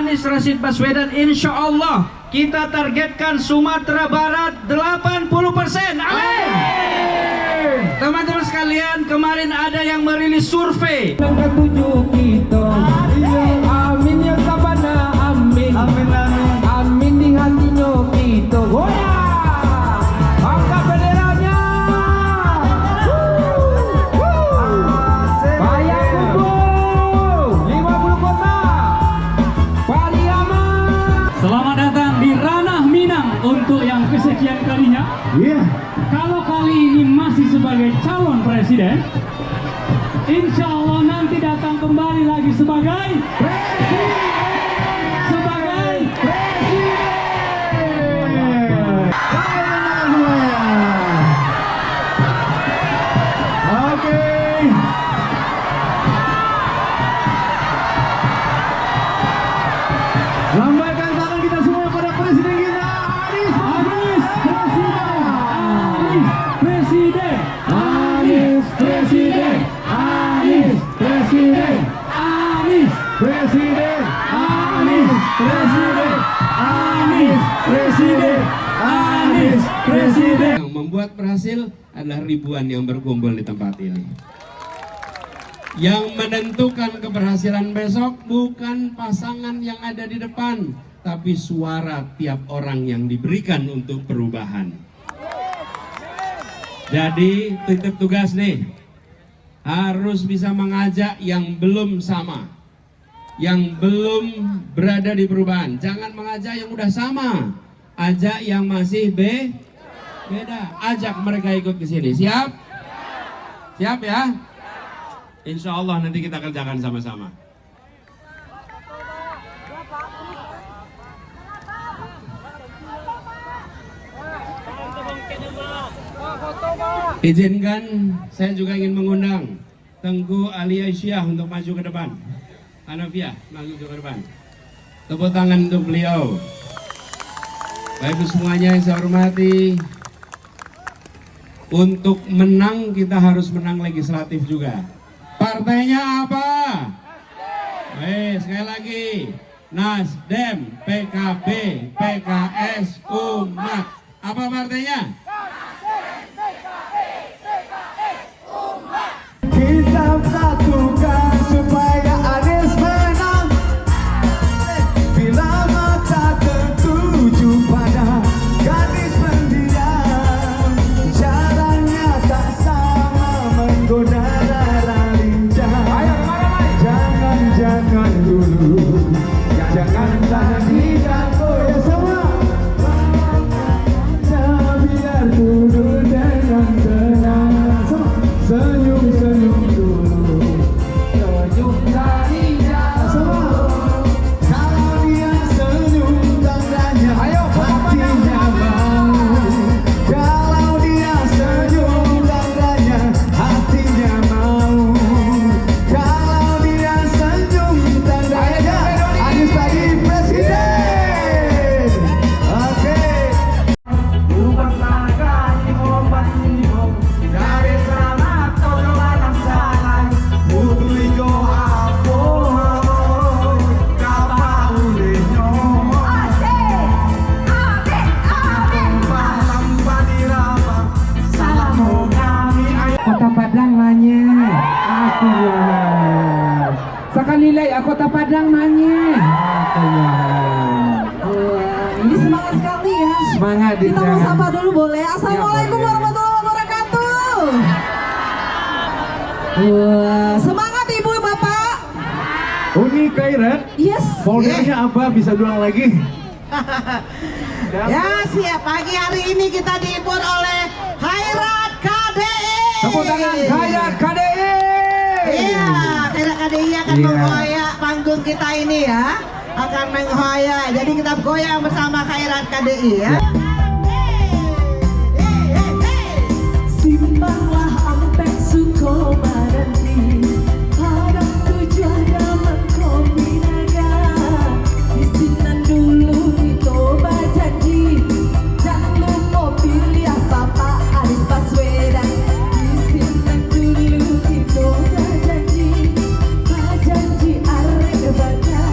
Anies Rashid Baswedan, insya Allah kita targetkan Sumatera Barat 80%. Amin. Teman-teman sekalian, kemarin ada yang merilis survei. Yang ketujuh kita, amin ya sabana, amin, amin, amin, amin di hatinya kita. Goya, angkat benderanya. Bayar kumpul 50 kota. Pariaman. Selamat datang di Ranah Minang untuk yang kesekian kalinya. Kalau kali ini masih sebagai calon presiden, insya Allah nanti datang kembali lagi sebagai presiden. Sebagai presiden. Oke. Lambaikan tangan kita semua pada presiden kita, Anies Presiden. Anies Presiden. Anies Presiden. Anies Presiden. Anies Presiden. Anies Presiden. Anies Presiden. Yang membuat berhasil adalah ribuan yang berkumpul di tempat ini. Yang menentukan keberhasilan besok bukan pasangan yang ada di depan, tapi suara tiap orang yang diberikan untuk perubahan. Jadi titip tugas nih, harus bisa mengajak yang belum sama, yang belum berada di perubahan. Jangan mengajak yang udah sama, ajak yang masih beda. Ajak mereka ikut ke sini. Siap? Siap ya? Insya Allah nanti kita kerjakan sama-sama. Izinkan saya juga ingin mengundang Tengku Ali Aisyah untuk maju ke depan. Hanafiah maju ke depan. Tepuk tangan untuk beliau. Baik semuanya yang saya hormati, untuk menang kita harus menang legislatif juga. Partainya apa? Sekali lagi, Nasdem, PKB, PKS, Umat. Apa partainya? Kita satukan supaya Anies menang. Bila mata tertuju pada gadis pendiam, caranya tak sama menggoda darah lincah. Jangan dulu, jangan tadi jatuh ya semua. Biar duduk dengan tenang. Senyum dulu, senyum dari jauh. Kalau dia senyum tandanya hatinya mau. Kalau dia senyum tandanya hatinya mau. Kalau dia senyum tandanya Anies tadi presiden. Oke. Ubah tangan obat minum dari sana. Kota Padang manye, aku ya. Sekali lagi Kota Padang manye, aku ya. Ini semangat sekali ya. Semangat Kita Dinda. mau sapa dulu boleh? Assalamualaikum warahmatullahi wabarakatuh. Wah, semangat Ibu Bapak. Uni Kairat, Yes. foldernya apa? Bisa diulang lagi? Ya siap. Pagi hari ini kita dihibur oleh Khairat KDI. Tepuk tangan Khairat KDI. Iya, Khairat KDI akan menghoyak panggung kita ini ya. Akan menghoyak. Jadi kita goyang bersama Khairat KDI ya. Simpanlah ampek suko barani. Hadap tujuan dalam kombinaga. Isinan dulu itu janji. Jangan lupa pilih Bapak Anies Baswedan. Isinan dulu itu janji. Janji arek baca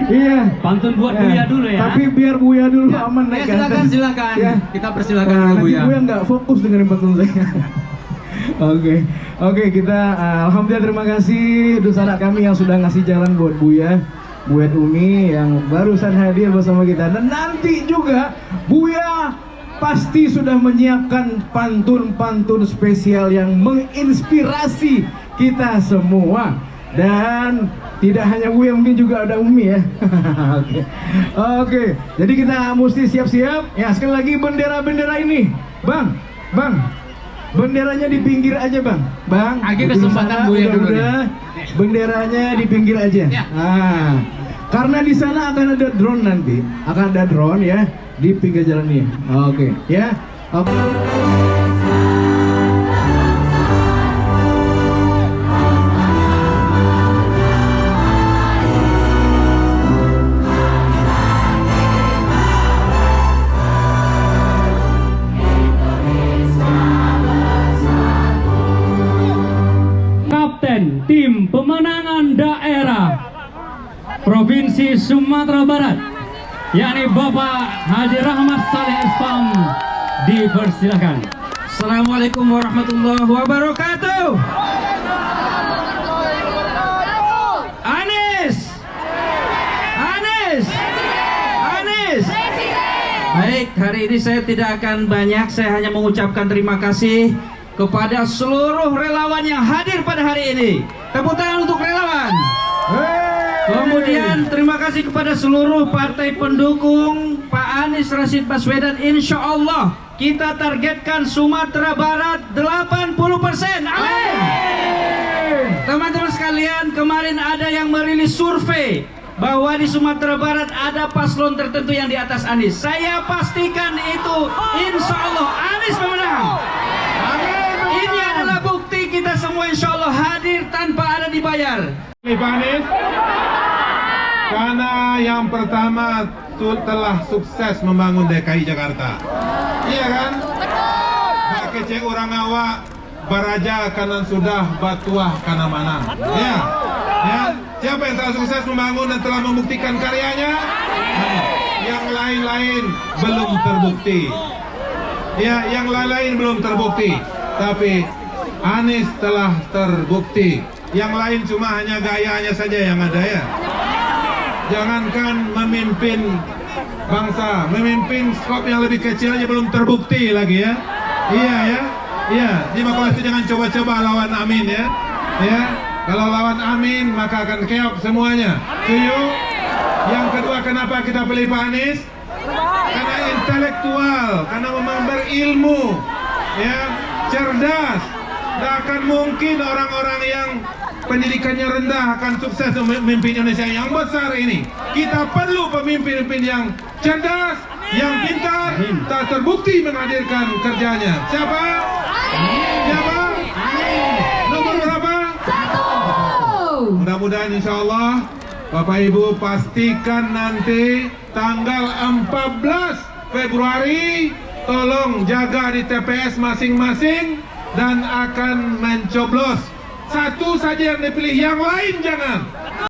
Iya. Pantun buat Buya dulu ya. Tapi biar Buya dulu aman naik ke atas. silakan. Ya. Kita persilakan Nah, dulu nanti Buya. Buya nggak fokus dengerin pantun saya. Oke, kita alhamdulillah terima kasih saudara kami yang sudah ngasih jalan buat Buya Umi yang barusan hadir bersama kita, dan nanti juga Buya pasti sudah menyiapkan pantun-pantun spesial yang menginspirasi kita semua. Dan tidak hanya Buya, mungkin juga ada Umi ya. Oke, jadi kita mesti siap-siap. Ya, sekali lagi bendera-bendera ini, Bang, benderanya di pinggir aja, Bang. Agak di kesempatan sana Buya dulu udah, benderanya di pinggir aja. Ya. Nah, karena di sana akan ada drone nanti, ya di pinggir jalan ini. Oke, ya. Oke. Kapten tim pemenangan daerah Provinsi Sumatera Barat, yakni Bapak Haji Rahmat Saleh Espam, dipersilakan. Assalamualaikum warahmatullahi wabarakatuh. Anies. Baik, hari ini saya tidak akan banyak, saya hanya mengucapkan terima kasih kepada seluruh relawan yang hadir pada hari ini. Tepuk tangan untuk relawan. Kemudian terima kasih kepada seluruh partai pendukung Pak Anies Rashid Baswedan. Insya Allah kita targetkan Sumatera Barat 80%. Amin. Teman-teman sekalian, kemarin ada yang merilis survei bahwa di Sumatera Barat ada paslon tertentu yang di atas Anies. Saya pastikan itu insya Allah Anies pemenang. Ini adalah bukti kita semua insya Allah hadir tanpa ada dibayar. Pak Anies, karena yang pertama telah sukses membangun DKI Jakarta. Iya kan? Pak kece orang awak baraja kanan sudah batuah kana mana. Ya. Ya, siapa yang telah sukses membangun dan telah membuktikan karyanya? Yang lain-lain belum terbukti. Ya, yang lain-lain belum terbukti. Tapi Anies telah terbukti. Yang lain cuma hanya gayanya saja yang ada ya. Jangankan memimpin bangsa, memimpin skop yang lebih kecil aja belum terbukti lagi ya. Iya ya. Iya, di maka itu jangan coba-coba lawan Amin ya. Ya. Kalau lawan Amin maka akan keok semuanya. Setuju? Yang kedua, kenapa kita pilih Pak Anies? Karena intelektual, karena memang berilmu, ya, cerdas. Tidak akan mungkin orang-orang yang pendidikannya rendah akan sukses memimpin Indonesia yang besar ini. Kita perlu pemimpin-pemimpin yang cerdas, yang pintar, tak terbukti menghadirkan kerjanya. Siapa? Siapa? Nomor berapa? Mudah-mudahan insya Allah Bapak Ibu pastikan nanti tanggal 14 Februari tolong jaga di TPS masing-masing dan akan mencoblos satu saja yang dipilih, yang lain jangan.